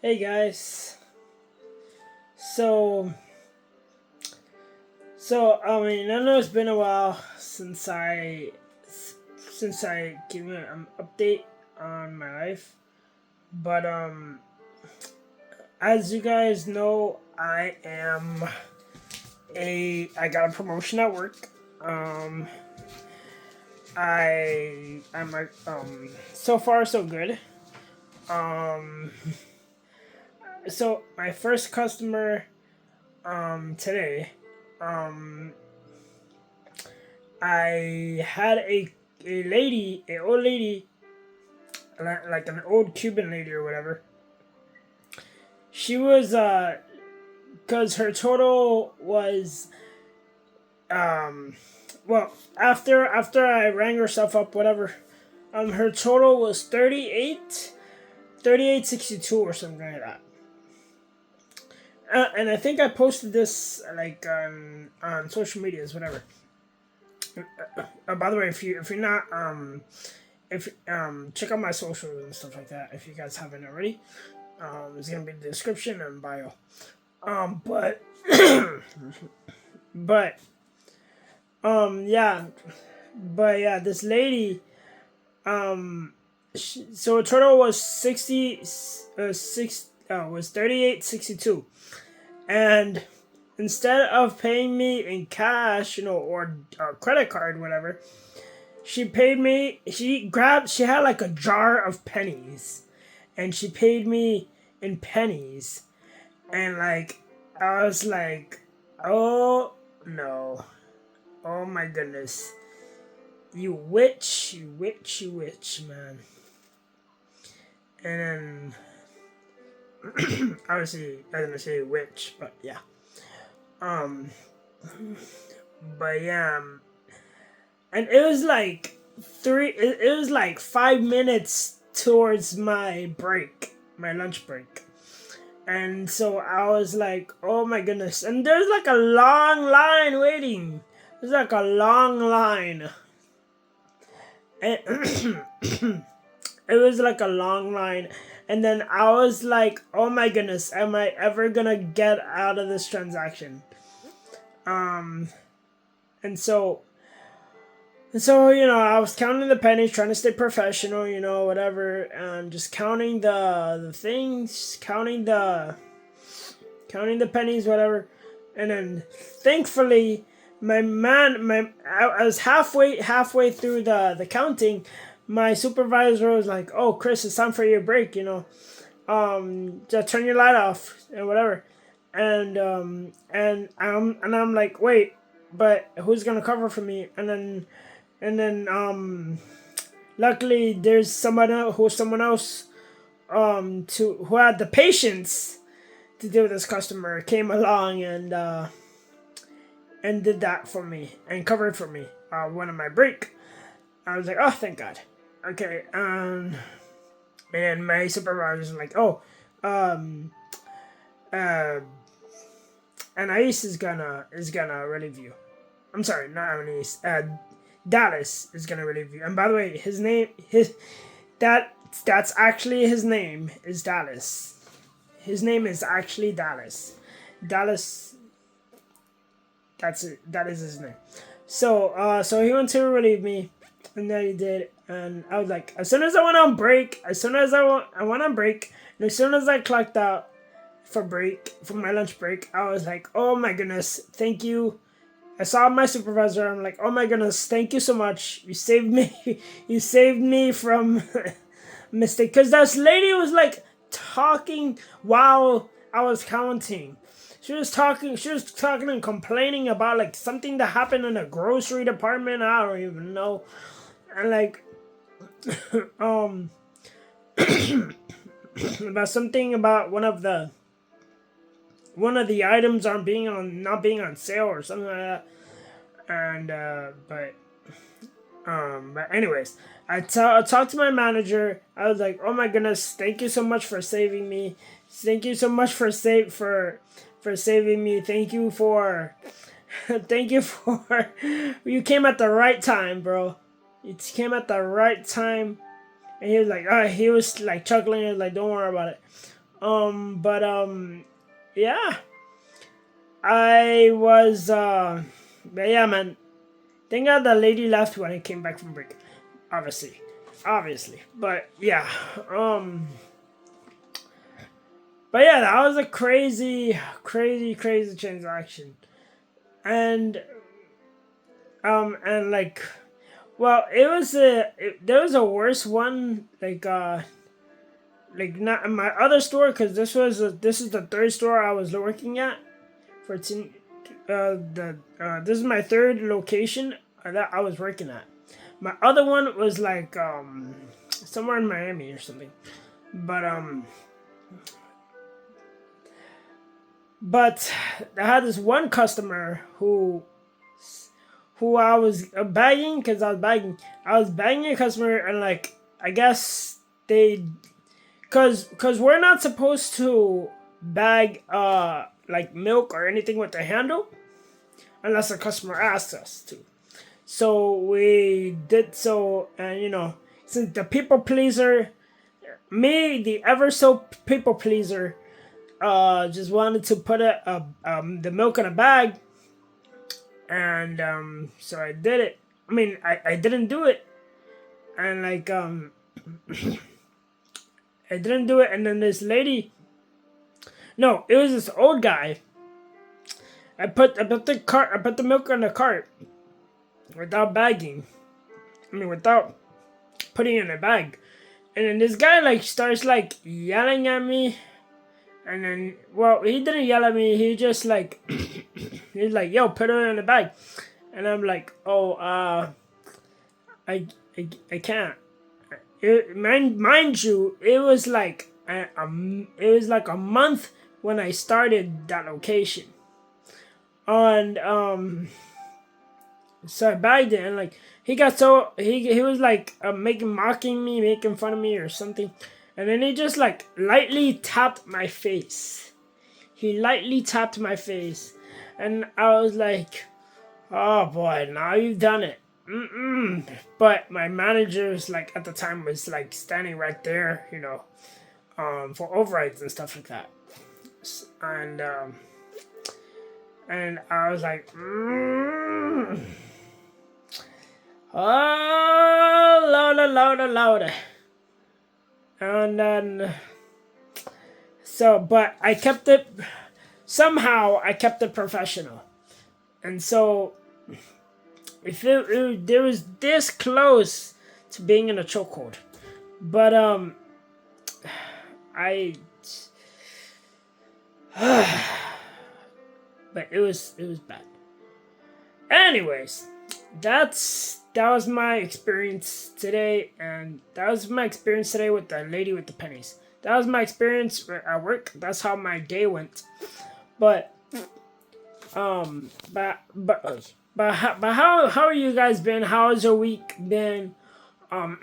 Hey guys. So I know it's been a while since I gave you an update on my life, but as you guys know, I got a promotion at work. Um, so far so good. Um, so my first customer today. Um, I had a old lady, like an old Cuban lady or whatever. She was because her total was well, after I rang herself up, whatever. Her total was 38.62 or something like that. And I think I posted this like on social medias, whatever. By the way, if you're not if check out my socials and stuff like that if you guys haven't already. It's gonna be in the description and bio. But but yeah, this lady, so her total was 38.62, and instead of paying me in cash, or credit card, whatever, she paid me. She had like a jar of pennies, and she paid me in pennies, and like I was like, oh no, oh my goodness, you witch, you witch, you witch, man. And then obviously I didn't say witch, but yeah. Um, but yeah, and it was like it was like 5 minutes towards my break, my lunch break. And so I was like, oh my goodness. And there's like a long line waiting. There's like a long line. And it was like a long line. And then I was like, oh my goodness, am I ever gonna get out of this transaction? And so I was counting the pennies, trying to stay professional, whatever, and just counting the things, counting the pennies, whatever. And then thankfully, I was halfway through the counting. My supervisor was like, "Oh, Chris, it's time for your break. Just turn your light off and whatever." And I'm like, "Wait, but who's gonna cover for me?" And then luckily there's someone else who had the patience to deal with this customer, came along and did that for me and covered for me one of my break. I was like, oh, thank God. Okay. And my supervisor was like, oh, um uh Anais is gonna relieve you. I'm sorry, not Anais. Dallas is gonna relieve you. And by the way, that's actually his name is Dallas. His name is actually Dallas. Dallas. That's it. That is his name. So he went to relieve me, and then he did. And I was like, as soon as I went on break, I went on break, and as soon as I clocked out for my lunch break, I was like, oh my goodness, thank you. I saw my supervisor. I'm like, oh my goodness, thank you so much. You saved me. You saved me from mistake. Because this lady was like talking while I was counting. She was talking and complaining about like something that happened in the grocery department. I don't even know. And like, um, about something about one of the items not being on sale or something like that. And but anyways, I talked to my manager. I was like, "Oh my goodness, thank you so much for saving me. Thank you so much for saving me. Thank you for thank you for you came at the right time, bro. You came at the right time." And he was like chuckling. He was like, "Don't worry about it." Yeah, I was, but yeah, man. Thank God the lady left when I came back from break. Obviously, but yeah, um, but yeah, that was a crazy transaction, and and like, well, there was a worse one, like not in my other store, because this is the third store I was working at for this is my third location that I was working at. My other one was like somewhere in Miami or something, but but I had this one customer who I was bagging, because I was bagging a customer, and like, I guess they, cause we're not supposed to bag like milk or anything with the handle unless the customer asks us to. So we did so, and since the people pleaser, me, the ever so people pleaser, just wanted to put the milk in a bag, and so I did it. I mean, I didn't do it, and like I didn't do it, and then this lady, no, it was this old guy. I put the milk in the cart without bagging. I mean, without putting it in a bag. And then this guy like starts like yelling at me, and then, well, he didn't yell at me. He just like he's like, "Yo, put it in the bag," and I'm like, "Oh, I can't." Mind you, it was like a month when I started that location, and so I bagged it, and like he got so he was like mocking me, making fun of me or something, and then he just like lightly tapped my face. He lightly tapped my face, and I was like, "Oh boy, now you've done it." But my manager was like, at the time, was like standing right there, for overrides and stuff like that, and I was like, oh, louder. And then, but somehow I kept it professional. And so, if there was this close to being in a chokehold. But, but it was bad. Anyways, that was my experience today, and that was my experience today with the lady with the pennies. That was my experience at work. That's how my day went. But how are you guys been? How has your week been? Have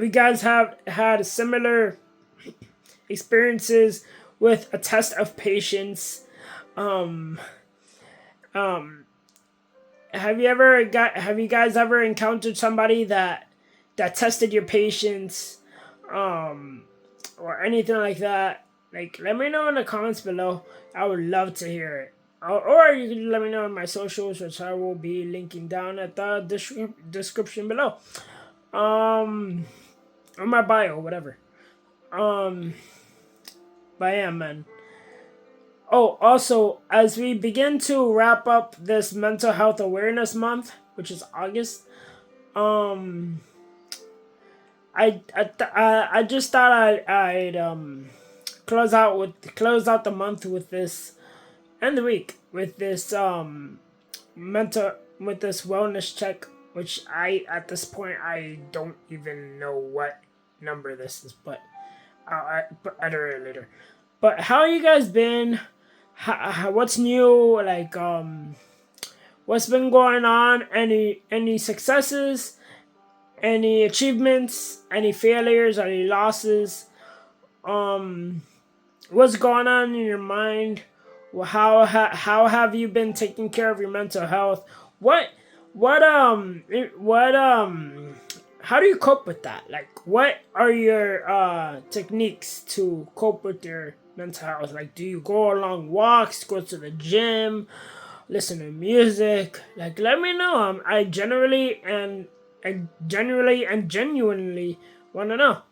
you guys had similar experiences with a test of patience? Have you guys ever encountered somebody that tested your patience, or anything like that? Like, let me know in the comments below. I would love to hear it. Or you can let me know on my socials, which I will be linking down at the description below. On my bio, whatever. But yeah, man. Oh, also, as we begin to wrap up this Mental Health Awareness Month, which is August, I just thought I'd close out the month with this, and the week with this wellness check, which at this point I don't even know what number this is, but I'll enter it later. But how you guys been? What's new? Like, what's been going on? Any successes? Any achievements? Any failures? Any losses? What's going on in your mind? How have you been taking care of your mental health? What how do you cope with that? Like, what are your techniques to cope with your mental health? Like, do you go on long walks, go to the gym, listen to music? Like, let me know. I genuinely want to know.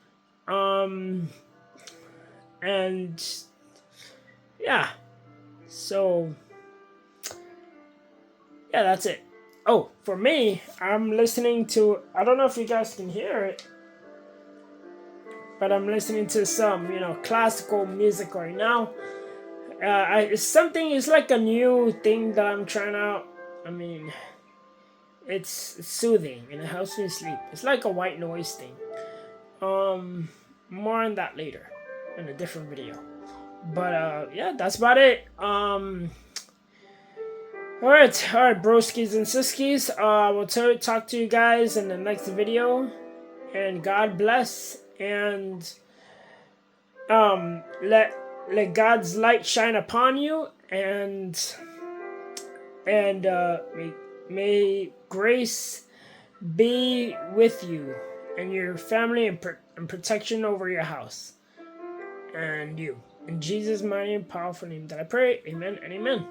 Um, and yeah, so yeah, that's it. Oh, for me, I'm listening to. I don't know if you guys can hear it, but I'm listening to some, classical music right now. It's something. It's like a new thing that I'm trying out. I mean, it's soothing and it helps me sleep. It's like a white noise thing. More on that later, in a different video. But yeah, that's about it. All right, broskies and siskies. We'll talk to you guys in the next video, and God bless. And let God's light shine upon you, and may grace be with you and your family, and protection over your house and you. In Jesus' mighty and powerful name that I pray. Amen and amen.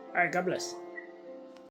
All right, God bless.